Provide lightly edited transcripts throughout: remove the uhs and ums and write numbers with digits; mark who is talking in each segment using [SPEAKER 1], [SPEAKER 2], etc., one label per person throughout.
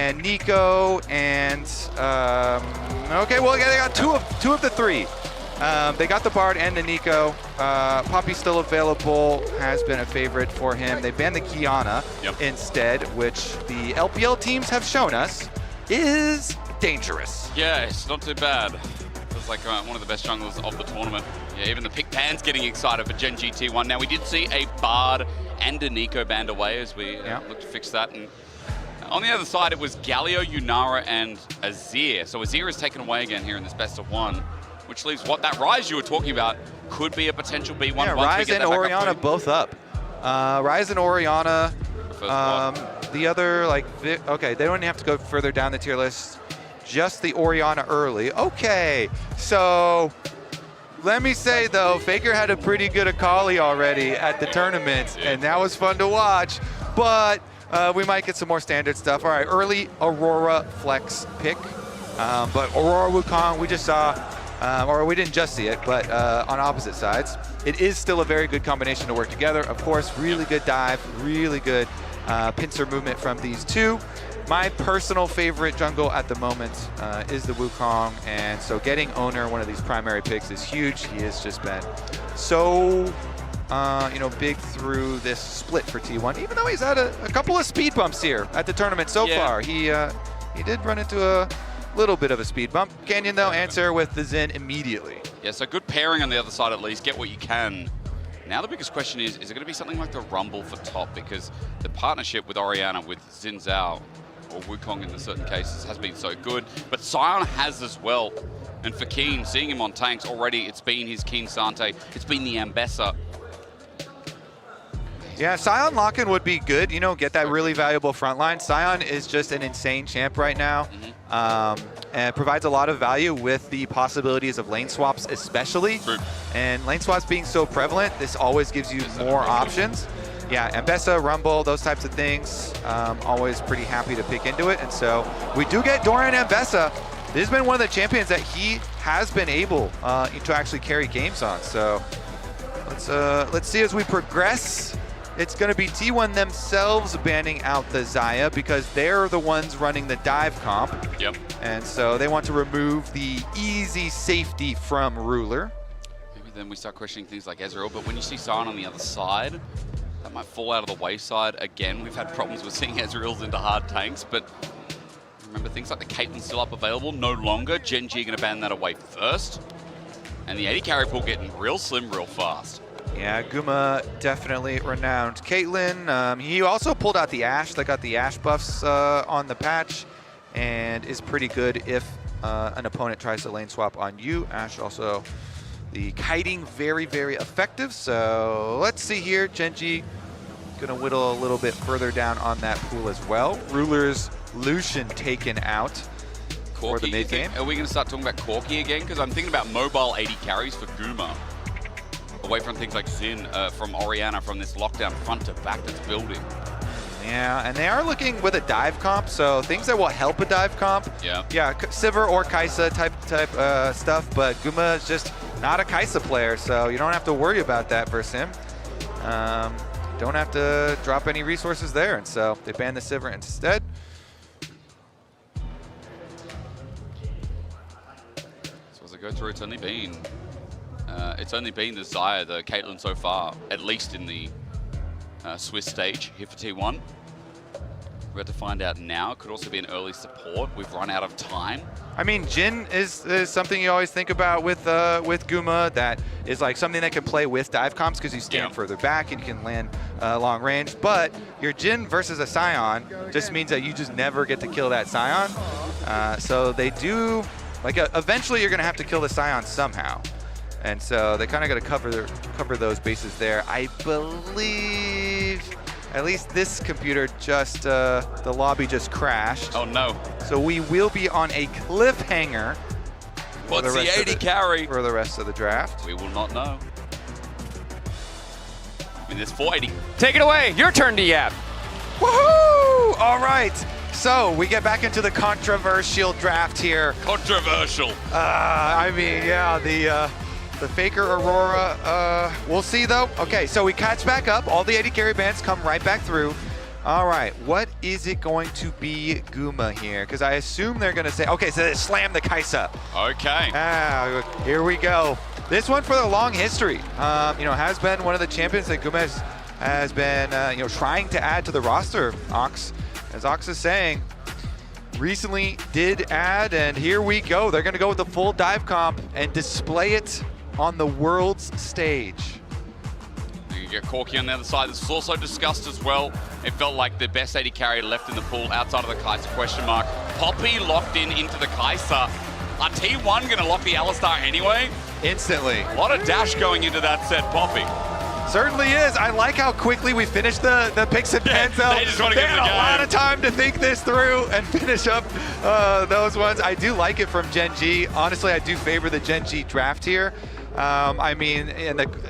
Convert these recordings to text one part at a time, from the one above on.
[SPEAKER 1] and Nico, and okay, well, yeah, they got two of the three. They got the Bard and the Nico. Poppy's still available, has been a favorite for him. They banned the Kiana instead, which the LPL teams have shown us is dangerous.
[SPEAKER 2] Yeah, it's not too bad. Feels like one of the best junglers of the tournament. Yeah, even the pick pan's getting excited for Gen GT1. Now, we did see a Bard and a Nico banned away as we look to fix that. And on the other side, it was Galio, Yunara, and Azir. So Azir is taken away again here in this best of one, which leaves what that Ryze you were talking about could be a potential B1.
[SPEAKER 1] Yeah, Ryze and Orianna both up. Ryze and Orianna. The other, okay, they don't have to go further down the tier list. Just the Orianna early. Okay, so let me say though, Faker had a pretty good Akali already at the tournament, and that was fun to watch. But we might get some more standard stuff. All right, early Aurora flex pick. But Aurora Wukong, we just saw, or we didn't just see it, but on opposite sides. It is still a very good combination to work together. Of course, really good dive, really good pincer movement from these two. My personal favorite jungle at the moment is the Wukong, and so getting Oner, one of these primary picks, is huge. He has just been so big through this split for T1, even though he's had a couple of speed bumps here at the tournament so far. He did run into a little bit of a speed bump. Canyon, though, answer with the Xin immediately.
[SPEAKER 2] Yeah, so good pairing on the other side at least. Get what you can. Now the biggest question is it going to be something like the Rumble for top? Because the partnership with Orianna, with Xin Zhao, or Wukong in certain cases, has been so good. But Sion has as well. And for Keen, seeing him on tanks already, it's been his Keen Sante. It's been the Ambessa.
[SPEAKER 1] Yeah, Sion lock-in would be good, get that really valuable front line. Sion is just an insane champ right now, and provides a lot of value with the possibilities of lane swaps especially.
[SPEAKER 2] True.
[SPEAKER 1] And lane swaps being so prevalent, this always gives you more options. Yeah, Ambessa, Rumble, those types of things, always pretty happy to pick into it. And so we do get Doran Ambessa. This has been one of the champions that he has been able to actually carry games on. So let's see as we progress. It's going to be T1 themselves banning out the Xayah because they're the ones running the dive comp.
[SPEAKER 2] Yep.
[SPEAKER 1] And so they want to remove the easy safety from Ruler.
[SPEAKER 2] Maybe then we start questioning things like Ezreal, but when you see Sion on the other side, that might fall out of the wayside again. We've had problems with seeing Ezreals into hard tanks, but remember things like the Caitlyn's still up available, no longer. Gen G going to ban that away first. And the 80 carry pool getting real slim real fast.
[SPEAKER 1] Yeah, Guma definitely renowned. Caitlyn, he also pulled out the Ashe. They got the Ashe buffs on the patch and is pretty good if an opponent tries to lane swap on you. Ashe also, the kiting, very, very effective. So let's see here. Genji gonna whittle a little bit further down on that pool as well. Ruler's Lucian taken out for the mid game.
[SPEAKER 2] Are we gonna start talking about Corki again? Because I'm thinking about mobile 80 carries for Guma. Away from things like Xin, from Orianna, from this lockdown front to back that's building.
[SPEAKER 1] Yeah, and they are looking with a dive comp, so things that will help a dive comp.
[SPEAKER 2] Yeah.
[SPEAKER 1] Yeah, Sivir or Kai'Sa type stuff, but Guma is just not a Kai'Sa player, so you don't have to worry about that versus him. Don't have to drop any resources there, and so they ban the Sivir instead.
[SPEAKER 2] So as I go through, it's only been the Xayah, the Caitlyn so far, at least in the Swiss stage here for T1. We're about to find out now. It could also be an early support. We've run out of time.
[SPEAKER 1] I mean, Jhin is something you always think about with Guma. That is like something that can play with dive comps because you stand further back and you can land long range. But your Jhin versus a Sion just means that you just never get to kill that Sion. So they do, eventually you're going to have to kill the Sion somehow. And so they kind of got to cover those bases there. I believe at least this computer just, the lobby just crashed.
[SPEAKER 2] Oh no.
[SPEAKER 1] So we will be on a cliffhanger.
[SPEAKER 2] What's the 80 carry?
[SPEAKER 1] For the rest of the draft.
[SPEAKER 2] We will not know. I mean, there's 480.
[SPEAKER 3] Take it away, your turn to yap.
[SPEAKER 1] Woohoo! All right. So we get back into the controversial draft here.
[SPEAKER 2] Controversial.
[SPEAKER 1] I mean, yeah, the Faker Aurora, we'll see though. Okay, so we catch back up. All the 80 carry bans come right back through. All right, what is it going to be Guma here? Because I assume they're going to say, okay, so they slam the Kaisa.
[SPEAKER 2] Okay.
[SPEAKER 1] Here we go. This one for the long history, has been one of the champions that Guma has been, trying to add to the roster. Ox, as Ox is saying, recently did add, and here we go. They're going to go with the full dive comp and display it on the world's stage.
[SPEAKER 2] You get Corky on the other side. This was also discussed as well. It felt like the best AD carry left in the pool outside of the Kai'Sa question mark. Poppy locked into the Kai'Sa. Are T1 going to lock the Alistar anyway?
[SPEAKER 1] Instantly.
[SPEAKER 2] A lot of dash going into that set, Poppy.
[SPEAKER 1] Certainly is. I like how quickly we finished the picks and pans.
[SPEAKER 2] They just want to get
[SPEAKER 1] had
[SPEAKER 2] the game.
[SPEAKER 1] A lot of time to think this through and finish up those ones. I do like it from GENG. Honestly, I do favor the GENG draft here.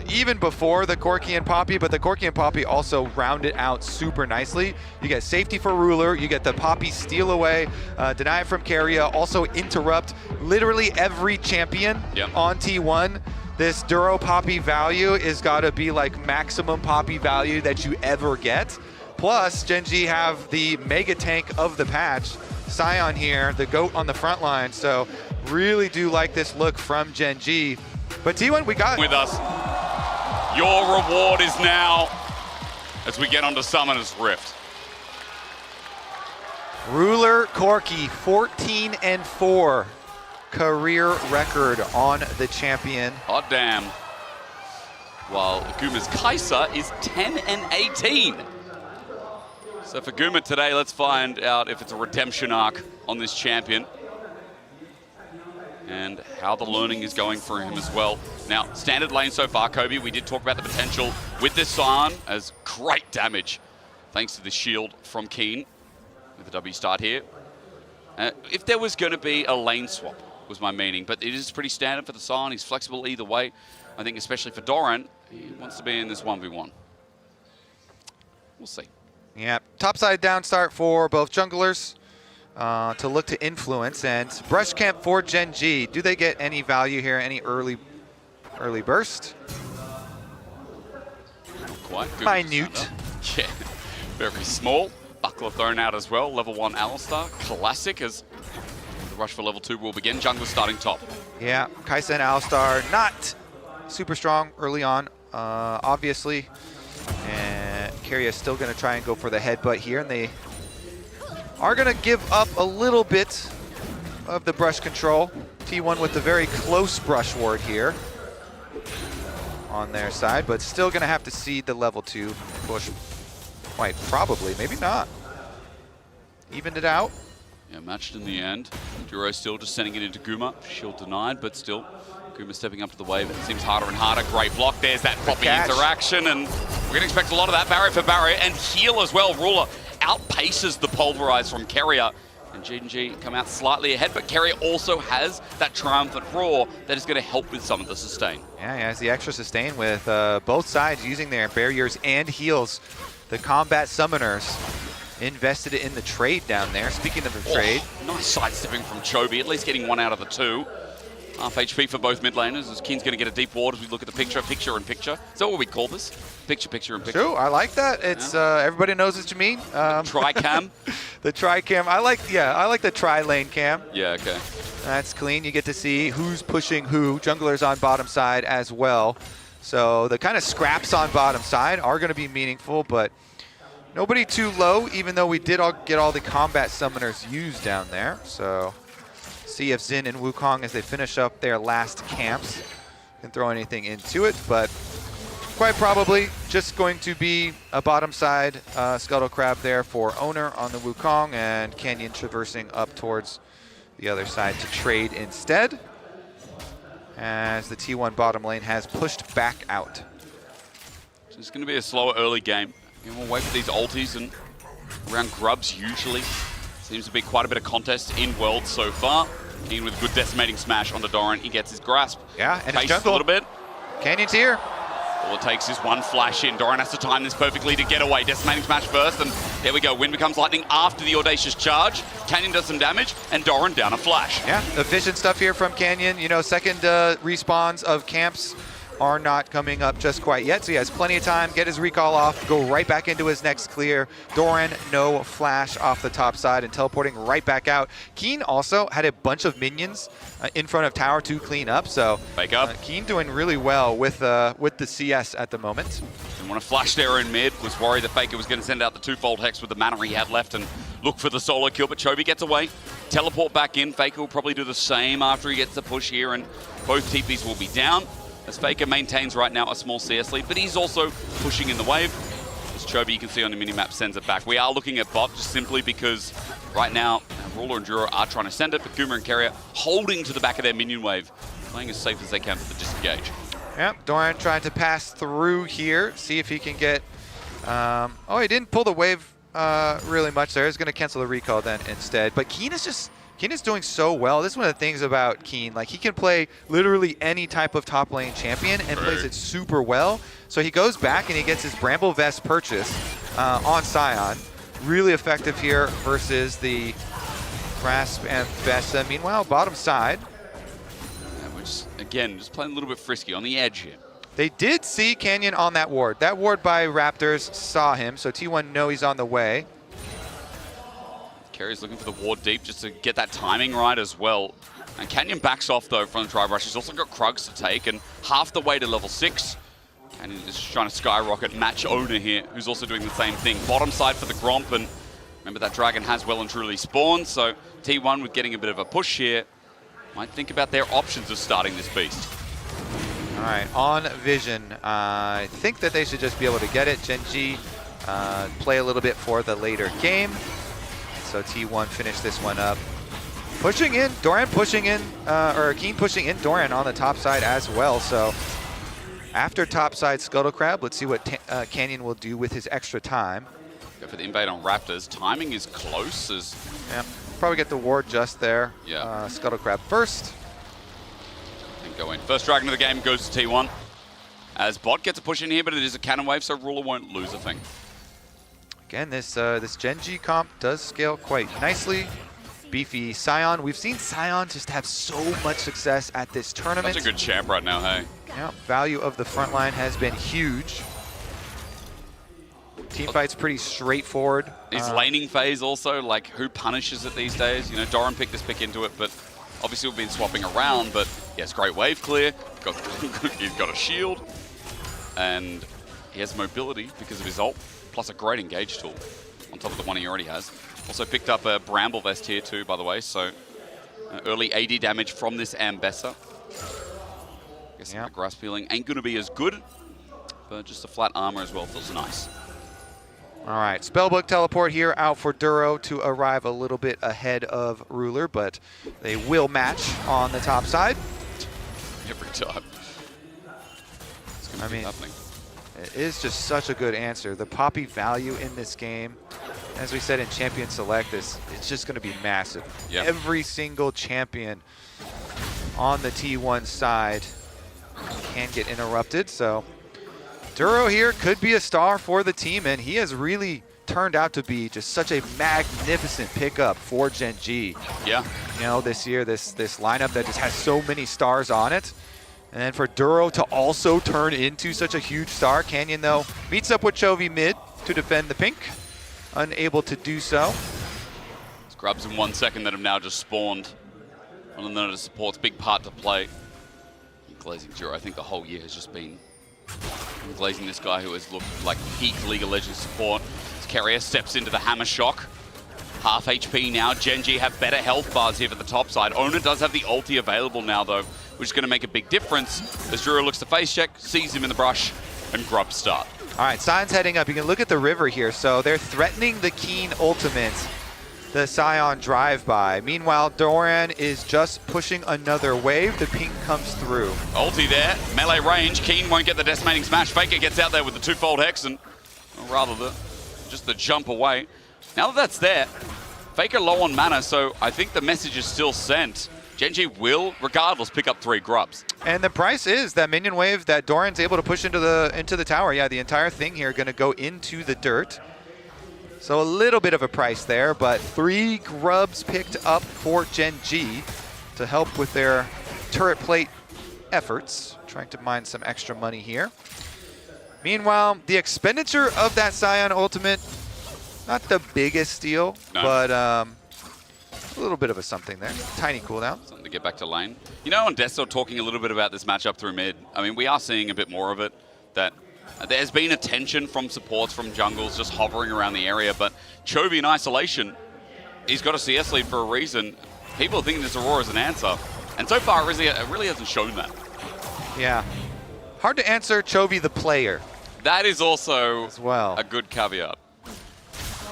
[SPEAKER 1] Even before the Corky and Poppy, but the Corky and Poppy also round it out super nicely. You get safety for Ruler, you get the Poppy steal away, deny it from Keria, also interrupt literally every champion on T1. This Duro Poppy value is gotta be like maximum Poppy value that you ever get. Plus, GENG have the mega tank of the patch, Sion here, the GOAT on the front line. So really do like this look from GENG. But T1, we got
[SPEAKER 2] with us. Your reward is now as we get onto Summoner's Rift.
[SPEAKER 1] Ruler Corky, 14-4 career record on the champion.
[SPEAKER 2] Oh damn. While Guma's Kaisa is 10-18. So for Guma today, let's find out if it's a redemption arc on this champion and how the learning is going for him as well. Now, standard lane so far, Chovy, we did talk about the potential with this Sion as great damage, thanks to the shield from Keen with the W start here. If there was going to be a lane swap, was my meaning, but it is pretty standard for the Sion. He's flexible either way. I think especially for Doran, he wants to be in this 1v1. We'll see.
[SPEAKER 1] Yeah, topside down start for both junglers. To look to influence, and brush camp for GENG. Do they get any value here? Any early burst?
[SPEAKER 2] Quite good.
[SPEAKER 1] Minute.
[SPEAKER 2] Yeah, very small. Buckler thrown out as well. Level 1 Alistar, classic as the rush for level 2 will begin. Jungler starting top.
[SPEAKER 1] Yeah, Kaisa and Alistar not super strong early on, obviously. And Keria is still going to try and go for the headbutt here, and they are going to give up a little bit of the brush control. T1 with the very close brush ward here on their side, but still going to have to cede the level 2 push. Quite probably, maybe not. Evened it out.
[SPEAKER 2] Yeah, matched in the end. Duro still just sending it into Guma. Shield denied, but still Guma stepping up to the wave. It seems harder and harder. Great block. There's that Poppy interaction, and we're going to expect a lot of that. Barrier for barrier, and heal as well. Ruler outpaces the pulverize from Keria, and GENG come out slightly ahead, but Keria also has that triumphant roar that is going to help with some of the sustain.
[SPEAKER 1] Yeah, he has the extra sustain with both sides using their barriers and heals. The combat summoners invested in the trade down there. Speaking of the trade.
[SPEAKER 2] Nice sidestepping from Chovy, at least getting 1 out of the 2. Half HP for both mid laners, as Keen's going to get a deep ward as we look at the picture-in-picture. Is that what we call this? Picture-in-picture.
[SPEAKER 1] True, I like that. It's everybody knows what you mean.
[SPEAKER 2] Tri-cam?
[SPEAKER 1] The tri-cam. I like the tri-lane cam.
[SPEAKER 2] Yeah, okay.
[SPEAKER 1] That's clean. You get to see who's pushing who. Junglers on bottom side as well. So the kind of scraps on bottom side are going to be meaningful, but nobody too low, even though we did get all the combat summoners used down there. So see if Xin and Wukong, as they finish up their last camps, can throw anything into it, but quite probably just going to be a bottom side Scuttle Crab there for Oner on the Wukong, and Canyon traversing up towards the other side to trade instead, as the T1 bottom lane has pushed back out.
[SPEAKER 2] So it's going to be a slower early game. We'll wait for these ultis, and around grubs usually. Seems to be quite a bit of contest in World so far. Keen with a good decimating smash onto Doran. He gets his grasp.
[SPEAKER 1] Yeah, and his
[SPEAKER 2] Paces
[SPEAKER 1] jungle.
[SPEAKER 2] a little bit.
[SPEAKER 1] Canyon's here.
[SPEAKER 2] All it takes is one flash in. Doran has to time this perfectly to get away. Decimating smash first, and there we go. Wind becomes lightning after the audacious charge. Canyon does some damage, and Doran down a flash.
[SPEAKER 1] Yeah, efficient stuff here from Canyon. You know, second respawns of camps are not coming up just quite yet, so he has plenty of time, get his recall off, go right back into his next clear. Doran, no flash off the top side and teleporting right back out. Keen also had a bunch of minions in front of tower to clean up, so
[SPEAKER 2] Fake up.
[SPEAKER 1] Keen doing really well with the CS at the moment.
[SPEAKER 2] Didn't want to flash there in mid, was worried that Faker was going to send out the twofold hex with the mana he had left and look for the solo kill, but Chovy gets away. Teleport back in. Faker will probably do the same after he gets the push here, and both TPs will be down, as Faker maintains right now a small CS lead, but he's also pushing in the wave. As Chovy, you can see on the minimap, sends it back. We are looking at bot just simply because right now, Ruler and Duro are trying to send it, but Guma and Keria holding to the back of their minion wave, playing as safe as they can for the disengage.
[SPEAKER 1] Yep, Doran trying to pass through here, see if he can get... oh, he didn't pull the wave really much there. He's going to cancel the recall then instead. But Keen is doing so well. This is one of the things about Keen. Like, he can play literally any type of top lane champion and plays it super well. So he goes back and he gets his Bramble Vest purchase on Sion. Really effective here versus the Grasp and Vesta. Meanwhile, bottom side.
[SPEAKER 2] Again, just playing a little bit frisky on the edge here.
[SPEAKER 1] They did see Canyon on that ward. That ward by Raptors saw him, so T1 know he's on the way.
[SPEAKER 2] Keria's looking for the ward deep just to get that timing right as well. And Canyon backs off though from the drive rush. He's also got Krugs to take, and half the way to level 6. Canyon is trying to skyrocket match Oner here, who's also doing the same thing. Bottom side for the Gromp, and remember that dragon has well and truly spawned, so T1 with getting a bit of a push here might think about their options of starting this beast.
[SPEAKER 1] All right, on Vision, I think that they should just be able to get it. GENG play a little bit for the later game. So T1 finish this one up. Pushing in, Doran pushing in, or Keen pushing in Doran on the top side as well. So after top side Scuttle Crab, let's see what Canyon will do with his extra time.
[SPEAKER 2] Go for the invade on Raptors. Timing is close as...
[SPEAKER 1] Yeah, probably get the ward just there.
[SPEAKER 2] Yeah.
[SPEAKER 1] Scuttle Crab first.
[SPEAKER 2] And go in. First dragon of the game goes to T1. As bot gets a push in here, but it is a cannon wave, so Ruler won't lose a thing.
[SPEAKER 1] Again, this GENG comp does scale quite nicely. Beefy Sion. We've seen Sion just have so much success at this tournament.
[SPEAKER 2] Such a good champ right now, hey?
[SPEAKER 1] Yeah, value of the front line has been huge. Teamfight's pretty straightforward.
[SPEAKER 2] His laning phase also, like, who punishes it these days? You know, Doran picked this pick into it, but obviously we've been swapping around, but he has great wave clear, he's got a shield, and he has mobility because of his ult, plus a great engage tool on top of the one he already has. Also picked up a Bramble Vest here too, by the way, so early AD damage from this Ambessa. Guessing the Grasp healing ain't going to be as good, but just the flat armor as well feels nice.
[SPEAKER 1] All right, Spellbook teleport here out for Duro to arrive a little bit ahead of Ruler, but they will match on the top side.
[SPEAKER 2] Every time. It's going to be happening.
[SPEAKER 1] It is just such a good answer. The Poppy value in this game, as we said in Champion Select, it's just going to be massive.
[SPEAKER 2] Yeah.
[SPEAKER 1] Every single champion on the T1 side can get interrupted, so Duro here could be a star for the team, and he has really turned out to be just such a magnificent pickup for GENG.
[SPEAKER 2] Yeah.
[SPEAKER 1] You know, this year, this lineup that just has so many stars on it. And then for Duro to also turn into such a huge star. Canyon, though, meets up with Chovy mid to defend the pink. Unable to do so.
[SPEAKER 2] Grubs in 1 second that have now just spawned. One of the support's big part to play. Glazing Duro, I think the whole year has just been glazing this guy who has looked like peak League of Legends support. As Keria steps into the Hammer Shock. Half HP now. GENG have better health bars here for the top side. Oner does have the ulti available now, though, which is going to make a big difference. As Duro looks to face check, sees him in the brush, and Grubs start.
[SPEAKER 1] All right, Sion's heading up. You can look at the river here. So they're threatening the Keen ultimate, the Sion drive-by. Meanwhile, Doran is just pushing another wave. The ping comes through.
[SPEAKER 2] Ulti there, melee range. Keen won't get the decimating smash. Faker gets out there with the twofold hex, and or rather just the jump away. Now that that's there, Faker low on mana, so I think the message is still sent. GENG will, regardless, pick up 3 Grubs.
[SPEAKER 1] And the price is that minion wave that Doran's able to push into the tower. Yeah, the entire thing here going to go into the dirt. So a little bit of a price there, but 3 Grubs picked up for GENG to help with their turret plate efforts, trying to mine some extra money here. Meanwhile, the expenditure of that Scion ultimate, not the biggest deal, but a little bit of a something there. Tiny cooldown.
[SPEAKER 2] Something to get back to lane. You know, on Desto talking a little bit about this matchup through mid, I mean, we are seeing a bit more of it, that there's been attention from supports, from jungles just hovering around the area, but Chovy in isolation, he's got a CS lead for a reason. People are thinking this Aurora's an answer, and so far it really hasn't shown that.
[SPEAKER 1] Yeah. Hard to answer Chovy the player.
[SPEAKER 2] That is also
[SPEAKER 1] as well
[SPEAKER 2] a good caveat.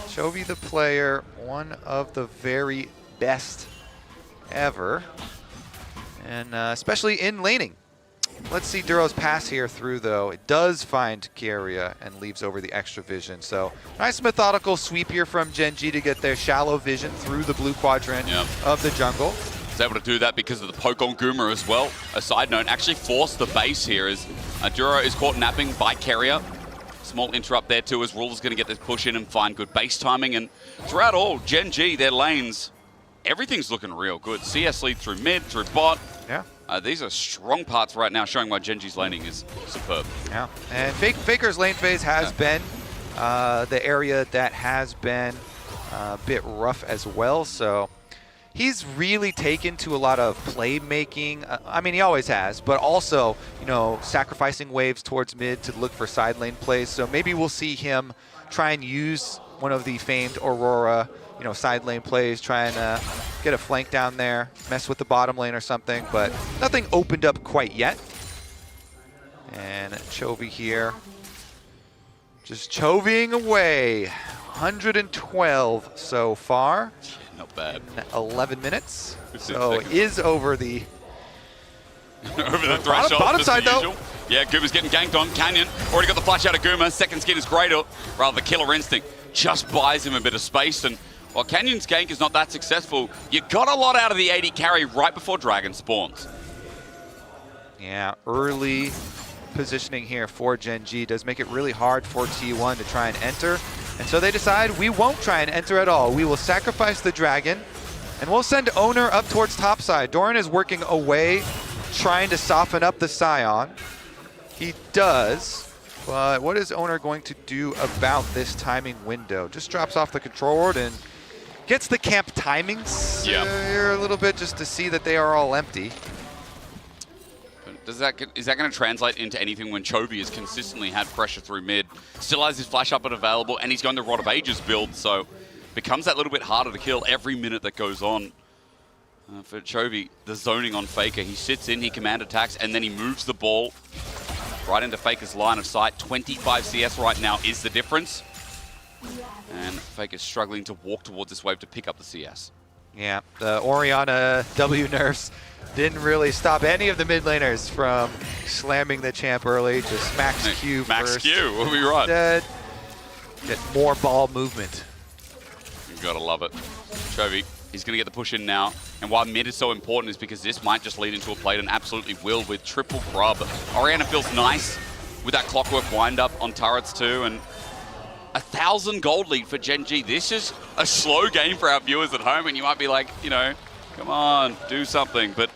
[SPEAKER 1] Chovy the player, one of the very best ever, and especially in laning. Let's see Duro's pass here through, though. It does find Keria and leaves over the extra vision. So nice methodical sweep here from GENG to get their shallow vision through the blue quadrant of the jungle.
[SPEAKER 2] Was able to do that because of the poke on Guma as well. A side note, actually forced the base here as Duro is caught napping by Keria. Small interrupt there too as Rule's going to get this push in and find good base timing. And throughout all, GENG, their lanes, everything's looking real good. CS lead through mid, through bot.
[SPEAKER 1] Yeah.
[SPEAKER 2] These are strong parts right now, showing why GENG's laning is superb.
[SPEAKER 1] Yeah, and Faker's lane phase has been the area that has been a bit rough as well. So he's really taken to a lot of playmaking. I mean, he always has, but also, you know, sacrificing waves towards mid to look for side lane plays. So maybe we'll see him try and use one of the famed Aurora, you know, side lane plays, try and get a flank down there, mess with the bottom lane or something, but nothing opened up quite yet. And Chovy here, just Chovying away. 112 so far.
[SPEAKER 2] Not bad.
[SPEAKER 1] 11 minutes.
[SPEAKER 2] 15
[SPEAKER 1] so
[SPEAKER 2] seconds.
[SPEAKER 1] is over the
[SPEAKER 2] over the threshold.
[SPEAKER 1] Bottom side though.
[SPEAKER 2] Usual. Yeah, Guma's getting ganked on. Canyon already got the flash out of Guma. Second skin is greater. Rather, the killer instinct just buys him a bit of space. And while Canyon's gank is not that successful, you got a lot out of the 80 carry right before Dragon spawns.
[SPEAKER 1] Yeah, early positioning here for GENG does make it really hard for T1 to try and enter. And so they decide we won't try and enter at all. We will sacrifice the dragon and we'll send Oner up towards topside. Doran is working away, trying to soften up the Scion. He does, but what is Oner going to do about this timing window? Just drops off the control ward and gets the camp timings here a little bit just to see that they are all empty.
[SPEAKER 2] Is that going to translate into anything when Chovy has consistently had pressure through mid, still has his flash up and available, and he's going the Rod of Ages build, so becomes that little bit harder to kill every minute that goes on. For Chovy, the zoning on Faker, he sits in, he command attacks, and then he moves the ball right into Faker's line of sight. 25 CS right now is the difference. And Faker's struggling to walk towards this wave to pick up the CS.
[SPEAKER 1] Yeah, the Orianna W nerfs didn't really stop any of the mid laners from slamming the champ early. Just max Q
[SPEAKER 2] Max
[SPEAKER 1] first.
[SPEAKER 2] Q, we'll be right.
[SPEAKER 1] Get more ball movement.
[SPEAKER 2] You gotta love it. Chovy, he's gonna get the push in now. And why mid is so important is because this might just lead into a play, and absolutely will, with triple grub. Orianna feels nice with that clockwork wind up on turrets too, and 1,000 gold lead for GENG. This is a slow game for our viewers at home, and you might be like, you know, come on, do something. But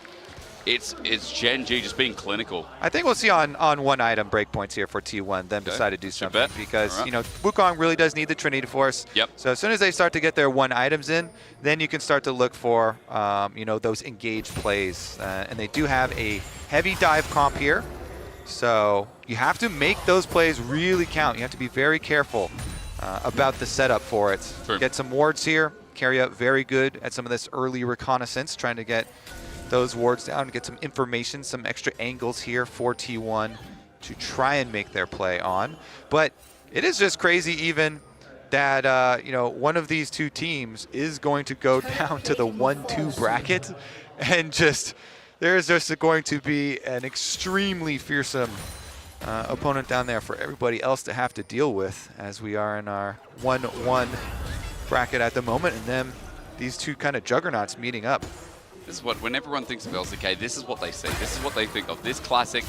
[SPEAKER 2] it's GENG just being clinical.
[SPEAKER 1] I think we'll see on one item breakpoints here for T1, them decide to do something. Because, you know, Wukong really does need the Trinity Force.
[SPEAKER 2] Yep.
[SPEAKER 1] So as soon as they start to get their one items in, then you can start to look for, you know, those engaged plays. And they do have a heavy dive comp here. So you have to make those plays really count. You have to be very careful about the setup for it.
[SPEAKER 2] True.
[SPEAKER 1] Get some wards here. Keria very good at some of this early reconnaissance, trying to get those wards down, get some information, some extra angles here for T1 to try and make their play on. But it is just crazy even that, you know, one of these two teams is going to go down to the 1-2 bracket, and just there's just going to be an extremely fearsome opponent down there for everybody else to have to deal with, as we are in our 1-1 bracket at the moment, and then these two kind of juggernauts meeting up.
[SPEAKER 2] This is what, when everyone thinks of LCK, this is what they see. This is what they think of. This classic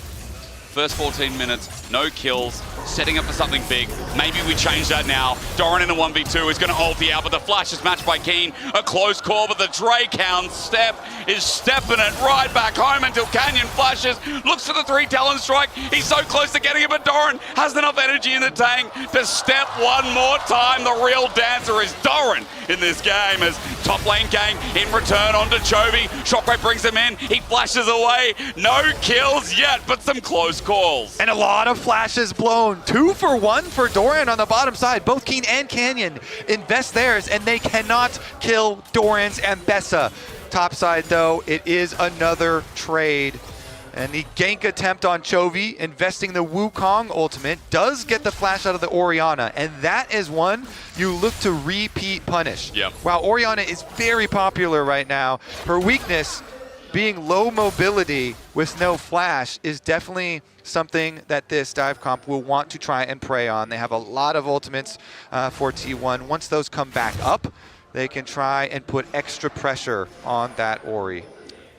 [SPEAKER 2] First 14 minutes, no kills, setting up for something big. Maybe we change that now. Doran in a 1v2 is going to ulti out, but the flash is matched by Keen. A close call, but the Drake-hound Step is stepping it right back home until Canyon flashes, looks for the 3 Talon strike. He's so close to getting it, but Doran has enough energy in the tank to step one more time. The real dancer is Doran in this game as top lane gang in return onto Chovy. Shockwave brings him in, he flashes away. No kills yet, but some close calls.
[SPEAKER 1] And a lot of flashes blown. 2 for 1 for Doran on the bottom side. Both Keen and Canyon invest theirs, and they cannot kill Doran's Ambessa. Top side, though, it is another trade. And the gank attempt on Chovy, investing the Wukong ultimate, does get the flash out of the Orianna, and that is one you look to repeat punish.
[SPEAKER 2] Yep.
[SPEAKER 1] While Orianna is very popular right now, her weakness being low mobility with no flash is definitely something that this dive comp will want to try and prey on. They have a lot of ultimates for T1. Once those come back up, they can try and put extra pressure on that Ori.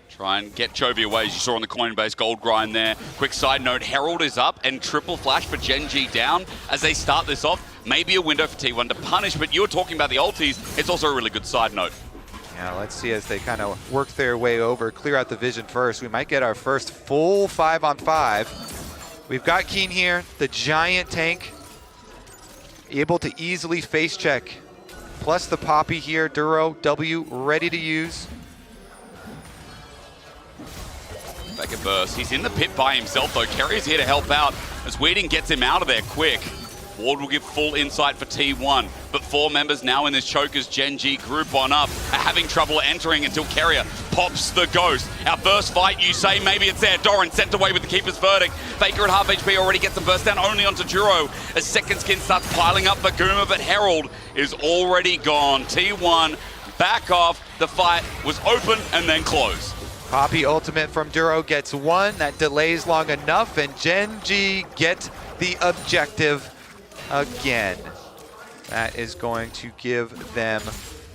[SPEAKER 2] Try and get Chovy away, as you saw on the Coinbase gold grind there. Quick side note, Herald is up and triple flash for GENG down as they start this off. Maybe a window for T1 to punish, but you were talking about the ultis. It's also a really good side note.
[SPEAKER 1] Yeah, let's see as they kind of work their way over, clear out the vision first. We might get our first full 5-on-5. We've got Keen here, the giant tank, able to easily face check. Plus the Poppy here, Duro, W, ready to use.
[SPEAKER 2] Back at burst. He's in the pit by himself though. Keria's here to help out as Weeding gets him out of there quick. Ward will give full insight for T1, but 4 members now in this Chokers GENG group on up are having trouble entering until Keria pops the ghost. Our first fight, you say, maybe it's there. Doran sent away with the Keeper's Verdict. Faker at half HP already gets the burst down only onto Duro as second skin starts piling up for Guma, but Herald is already gone. T1 back off. The fight was open and then closed.
[SPEAKER 1] Poppy ultimate from Duro gets 1. That delays long enough, and GENG get the objective again. That is going to give them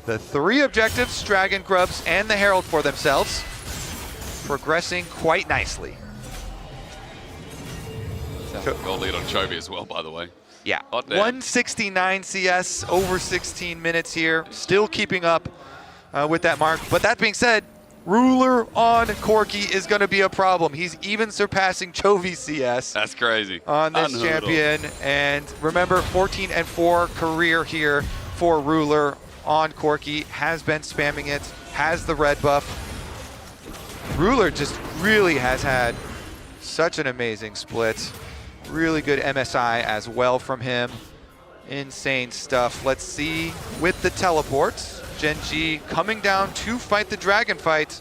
[SPEAKER 1] the 3 objectives, Dragon Grubs and the Herald for themselves, progressing quite nicely.
[SPEAKER 2] Goal lead on Chovy as well, by the way.
[SPEAKER 1] Yeah,
[SPEAKER 2] Oh,
[SPEAKER 1] 169 CS, over 16 minutes here, still keeping up with that mark. But that being said, Ruler on Corki is going to be a problem. He's even surpassing Chovy CS.
[SPEAKER 2] That's crazy.
[SPEAKER 1] On this champion. And remember, 14-4 career here for Ruler on Corki. Has been spamming it, has the red buff. Ruler just really has had such an amazing split. Really good MSI as well from him. Insane stuff. Let's see with the teleports. GENG coming down to fight the dragon fight.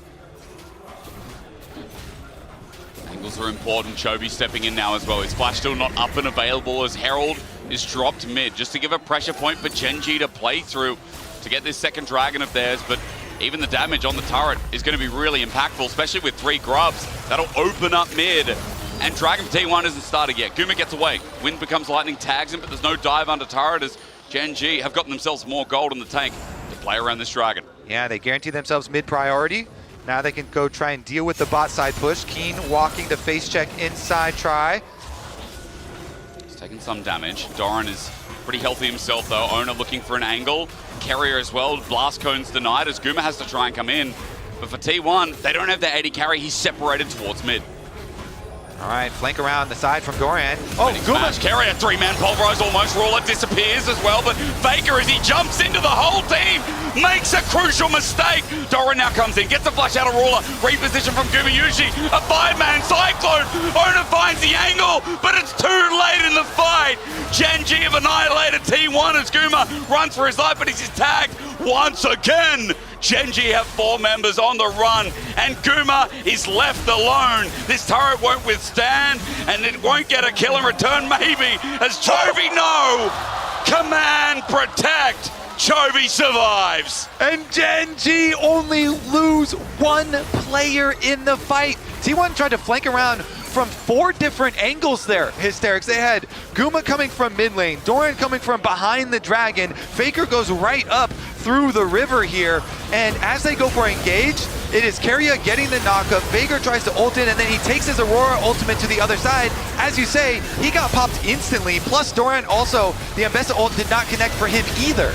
[SPEAKER 2] Angles are important. Chovy stepping in now as well. His flash still not up and available as Herald is dropped mid, just to give a pressure point for GENG to play through to get this second dragon of theirs. But even the damage on the turret is going to be really impactful, especially with 3 grubs. That'll open up mid. And Dragon for T1 isn't started yet. Guma gets away. Wind becomes lightning, tags him, but there's no dive under turret as GENG have gotten themselves more gold in the tank to play around this dragon.
[SPEAKER 1] Yeah, they guarantee themselves mid priority. Now they can go try and deal with the bot side push. Keen walking to face check inside try.
[SPEAKER 2] He's taking some damage. Doran is pretty healthy himself though. Oner looking for an angle. Keria as well. Blast cones denied as Guma has to try and come in. But for T1, they don't have their 80 carry. He's separated towards mid.
[SPEAKER 1] All right, flank around the side from Doran. Oh, Guma!
[SPEAKER 2] Keria, 3-man pulverize almost. Ruler disappears as well, but Faker, as he jumps into the whole team, makes a crucial mistake. Doran now comes in, gets a flash out of Ruler, reposition from Gumayusi, a 5-man cyclone. Oner finds the angle, but it's too late in the fight. GENG have annihilated T1 as Guma runs for his life, but he's tagged once again. GENG have 4 members on the run, and Guma is left alone. This turret won't withstand, and it won't get a kill in return, maybe, as Chovy, no! Command, protect! Chovy survives!
[SPEAKER 1] And GENG only lose 1 player in the fight. T1 tried to flank around from 4 different angles there, Hysterics. They had Guma coming from mid lane, Doran coming from behind the dragon, Faker goes right up through the river here, and as they go for engage, It is Keria getting the knockup. Veigar tries to ult in, and then he takes his Aurora ultimate to the other side. As you say, he got popped instantly. Plus Doran also, the Ambessa ult did not connect for him either.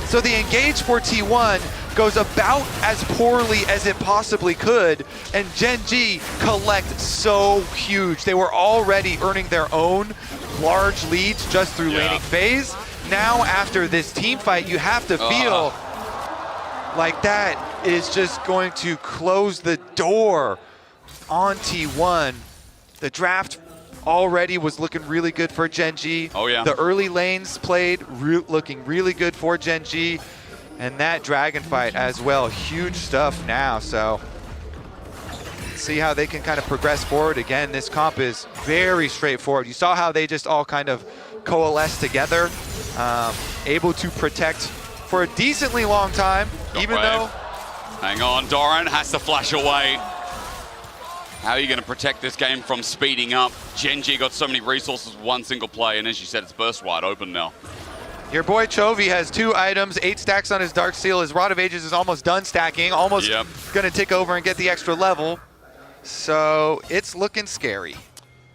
[SPEAKER 1] So the engage for T1 goes about as poorly as it possibly could, and GENG collect so huge. They were already earning their own large leads just through laning phase. Now after this team fight, you have to feel like that is just going to close the door on T1. The draft already was looking really good for GENG.
[SPEAKER 2] Oh yeah.
[SPEAKER 1] The early lanes played looking really good for GENG, and that dragon fight as well. Huge stuff now. So see how they can kind of progress forward. Again, this comp is very straightforward. You saw how they just all kind of coalesce together, able to protect for a decently long time, even though...
[SPEAKER 2] Hang on, Doran has to flash away. How are you going to protect this game from speeding up? GENG got so many resources with one single play, and as you said, it's burst wide open now.
[SPEAKER 1] Your boy Chovy has 2 items, 8 stacks on his Dark Seal. His Rod of Ages is almost done stacking, almost going to tick over and get the extra level. So it's looking scary.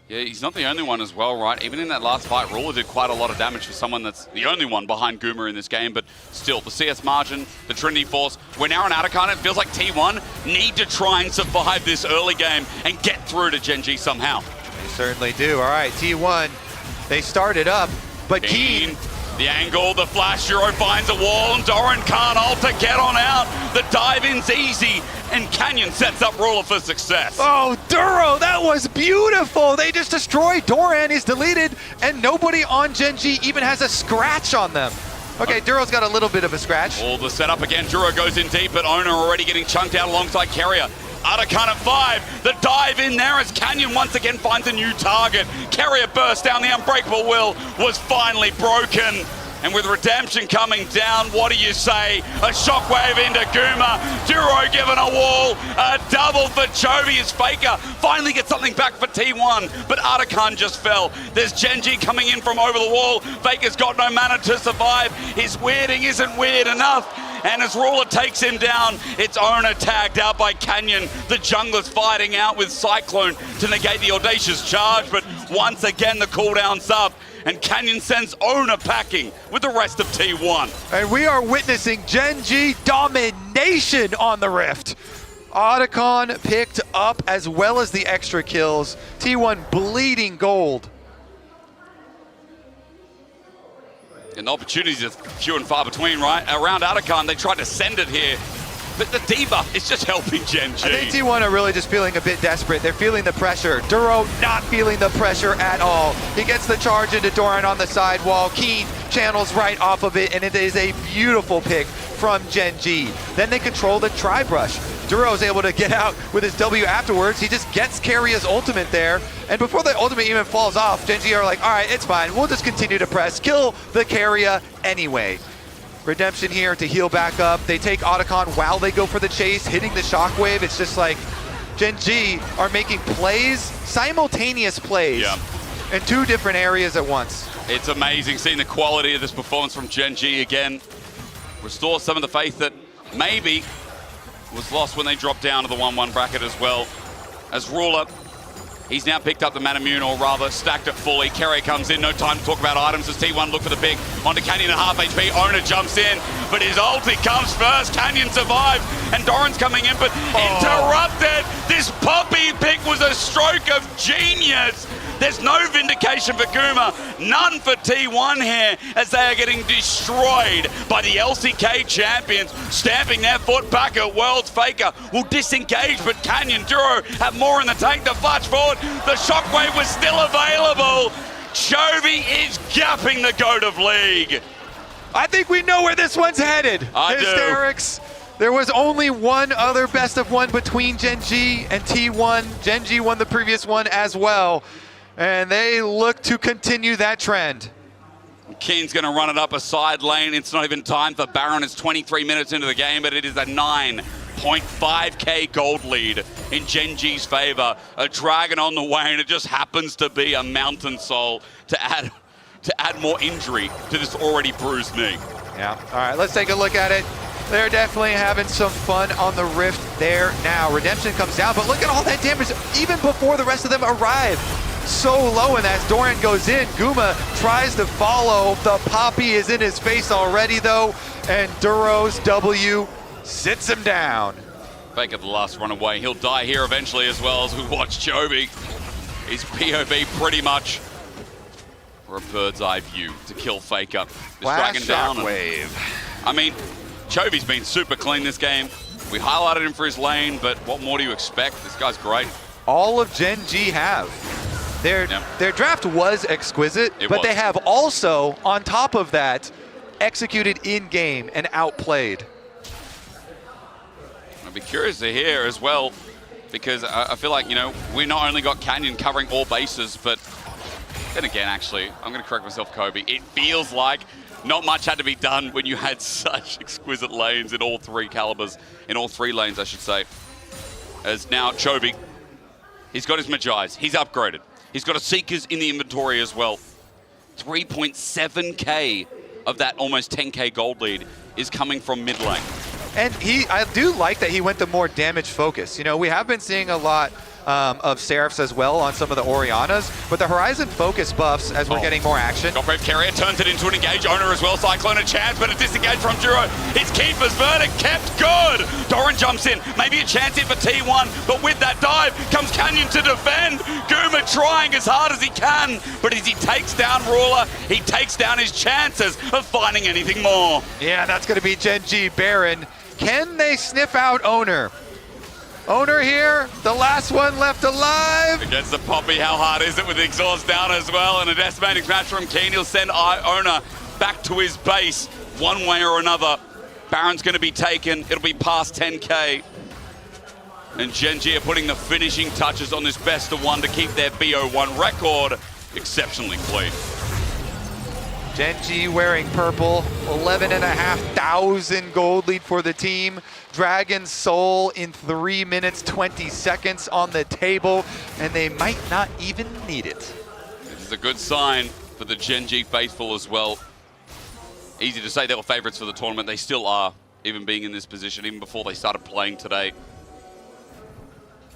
[SPEAKER 2] Yeah, he's not the only one as well, right? Even in that last fight, Ruler did quite a lot of damage for someone that's the only one behind Guma in this game, but still, the CS margin, the Trinity Force, we're now on Atakan. It feels like T1 need to try and survive this early game and get through to GENG somehow.
[SPEAKER 1] They certainly do. All right, T1, they started up, but Keen...
[SPEAKER 2] The angle, the flash, Euro finds a wall, and Doran can't ult to get on out. The dive-in's easy, and Canyon sets up Ruler for success.
[SPEAKER 1] Oh, Duro, that was beautiful. They just destroyed Doran. He's deleted, and nobody on GENG even has a scratch on them. Okay, Duro's got a little bit of a scratch.
[SPEAKER 2] All the setup again. Duro goes in deep, but Oner already getting chunked out alongside Keria. Atakan at 5, the dive in there as Canyon once again finds a new target. Keria burst down, the unbreakable will was finally broken. And with Redemption coming down, what do you say? A shockwave into Guma, Duro given a wall, a double for Chovy as Faker finally gets something back for T1, but Atakan just fell. There's GENG coming in from over the wall, Faker's got no mana to survive, his weirding isn't weird enough. And as Ruler takes him down, it's Oner tagged out by Canyon. The jungler's fighting out with Cyclone to negate the audacious charge, but once again the cooldown's up, and Canyon sends Oner packing with the rest of T1.
[SPEAKER 1] And we are witnessing GENG domination on the Rift. Otacon picked up as well as the extra kills. T1 bleeding gold.
[SPEAKER 2] And the opportunities are few and far between, right? Around Atakan, they tried to send it here, but the debuff is just helping GENG.
[SPEAKER 1] I think T1 are really just feeling a bit desperate. They're feeling the pressure. Duro not feeling the pressure at all. He gets the charge into Doran on the sidewall. Keen channels right off of it, and it is a beautiful pick from GENG. Then they control the tri-brush. Duro's able to get out with his W afterwards. He just gets Keria's ultimate there. And before the ultimate even falls off, GENG are like, all right, it's fine. We'll just continue to press. Kill the Keria anyway. Redemption here to heal back up. They take Otacon while they go for the chase, hitting the shockwave. It's just like GENG are making plays, simultaneous plays in 2 different areas at once.
[SPEAKER 2] It's amazing seeing the quality of this performance from GENG again. Restore some of the faith that maybe was lost when they dropped down to the 1-1 bracket as well. As Ruler, he's now picked up the Manamune, or rather stacked it fully. Keria comes in, no time to talk about items as T1 look for the pick. Onto Canyon at half HP, Oner jumps in, but his ulti comes first. Canyon survived, and Doran's coming in, but interrupted. This poppy pick was a stroke of genius. There's no vindication for Guma, none for T1 here, as they are getting destroyed by the LCK champions, stamping their foot back at Worlds. Faker will disengage, but Canyon, Duro have more in the tank. The flash forward, the shockwave was still available. Chovy is gapping the GOAT of League.
[SPEAKER 1] I think we know where this one's headed.
[SPEAKER 2] I
[SPEAKER 1] Hysterics. There was only one other best of one between GENG and T1. GENG won the previous one as well. And they look to continue that trend.
[SPEAKER 2] Keen's going to run it up a side lane. It's not even time for Baron. It's 23 minutes into the game, but it is a 9.5k gold lead in GENG's favor. A dragon on the way, and it just happens to be a Mountain Soul to add more injury to this already bruised knee.
[SPEAKER 1] Yeah, all right, let's take a look at it. They're definitely having some fun on the Rift there now. Redemption comes down, but look at all that damage even before the rest of them arrive. So low, and as Doran goes in, Guma tries to follow. The Poppy is in his face already, though, and Duro's W sits him down.
[SPEAKER 2] Fake at the last runaway. He'll die here eventually as well as we watch Chovy. He's POV pretty much for a bird's eye view to kill Faker. This dragon down.
[SPEAKER 1] Wave.
[SPEAKER 2] I mean, Chovy's been super clean this game. We highlighted him for his lane, but what more do you expect? This guy's great.
[SPEAKER 1] All of Gen G have. Their draft was exquisite, but they have also, on top of that, executed in-game and outplayed.
[SPEAKER 2] I'd be curious to hear as well, because I feel like, you know, we not only got Canyon covering all bases, but then again, actually, I'm going to correct myself, Kobe. It feels like not much had to be done when you had such exquisite lanes in all three calibers, in all three lanes, I should say. As now Chovy, he's got his Magi's, he's upgraded. He's got a Seekers in the inventory as well. 3.7K of that almost 10K gold lead is coming from mid lane.
[SPEAKER 1] And I do like that he went to more damage focus. You know, we have been seeing a lot of Seraphs as well on some of the Orianas, but the Horizon focus buffs as we're getting more action.
[SPEAKER 2] Got Keria turns it into an engage. Oner as well. Cyclone a chance, but a disengage from Duro. It's Keeper's verdict kept good. Doran jumps in. Maybe a chance here for T1, but with that dive comes Canyon to defend. Guma trying as hard as he can, but as he takes down Ruler, he takes down his chances of finding anything more.
[SPEAKER 1] Yeah, that's going to be Gen G Baron. Can they sniff out Oner? Oner here, the last one left alive.
[SPEAKER 2] Against the Poppy, how hard is it with the exhaust down as well? And a decimating smash from Keen. He'll send Oner back to his base one way or another. Baron's going to be taken. It'll be past 10K. And Gen G are putting the finishing touches on this best of one to keep their BO1 record exceptionally clean.
[SPEAKER 1] Gen G wearing purple, 11,500 gold lead for the team. Dragon Soul in 3 minutes, 20 seconds on the table, and they might not even need it.
[SPEAKER 2] This is a good sign for the Gen G faithful as well. Easy to say they were favorites for the tournament. They still are, even being in this position, even before they started playing today.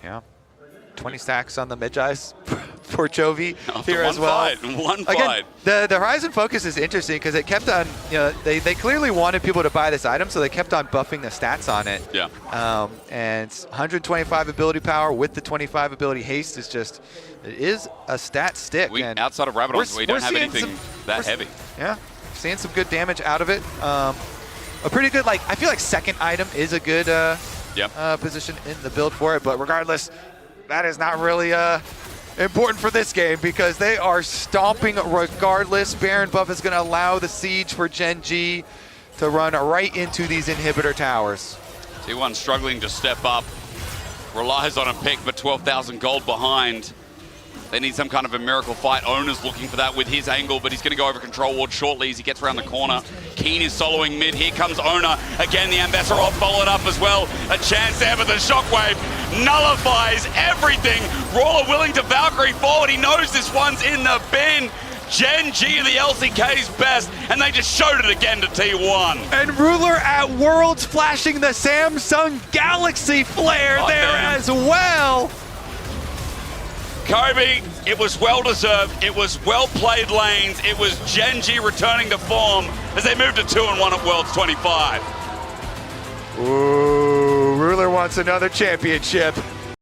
[SPEAKER 1] Yeah. 20 stacks on the Magi's for Chovy here as well.
[SPEAKER 2] One fight.
[SPEAKER 1] Again, the Horizon focus is interesting because it kept on, you know, they clearly wanted people to buy this item, so they kept on buffing the stats on it.
[SPEAKER 2] Yeah.
[SPEAKER 1] And 125 ability power with the 25 ability haste is just, it is a stat stick. And
[SPEAKER 2] outside of Rabadons, we don't have anything that heavy.
[SPEAKER 1] Yeah, seeing some good damage out of it. A pretty good, like, I feel like second item is a good position in the build for it, but regardless, that is not really important for this game because they are stomping regardless. Baron buff is going to allow the siege for Gen G to run right into these inhibitor towers.
[SPEAKER 2] T1 struggling to step up. Relies on a pick, but 12,000 gold behind. They need some kind of a miracle fight. Oner's looking for that with his angle, but he's going to go over control ward shortly as he gets around the corner. Keen is soloing mid. Here comes Oner. Again, the Ambassador followed up as well. A chance there, but the shockwave nullifies everything. Ruler willing to Valkyrie forward. He knows this one's in the bin. Gen G are the LCK's best, and they just showed it again to T1.
[SPEAKER 1] And Ruler at Worlds flashing the Samsung Galaxy flare as well.
[SPEAKER 2] Kobe, it was well-deserved, it was well-played lanes, it was Gen G returning to form as they moved to 2-1 at Worlds 25.
[SPEAKER 1] Ooh, Ruler wants another championship.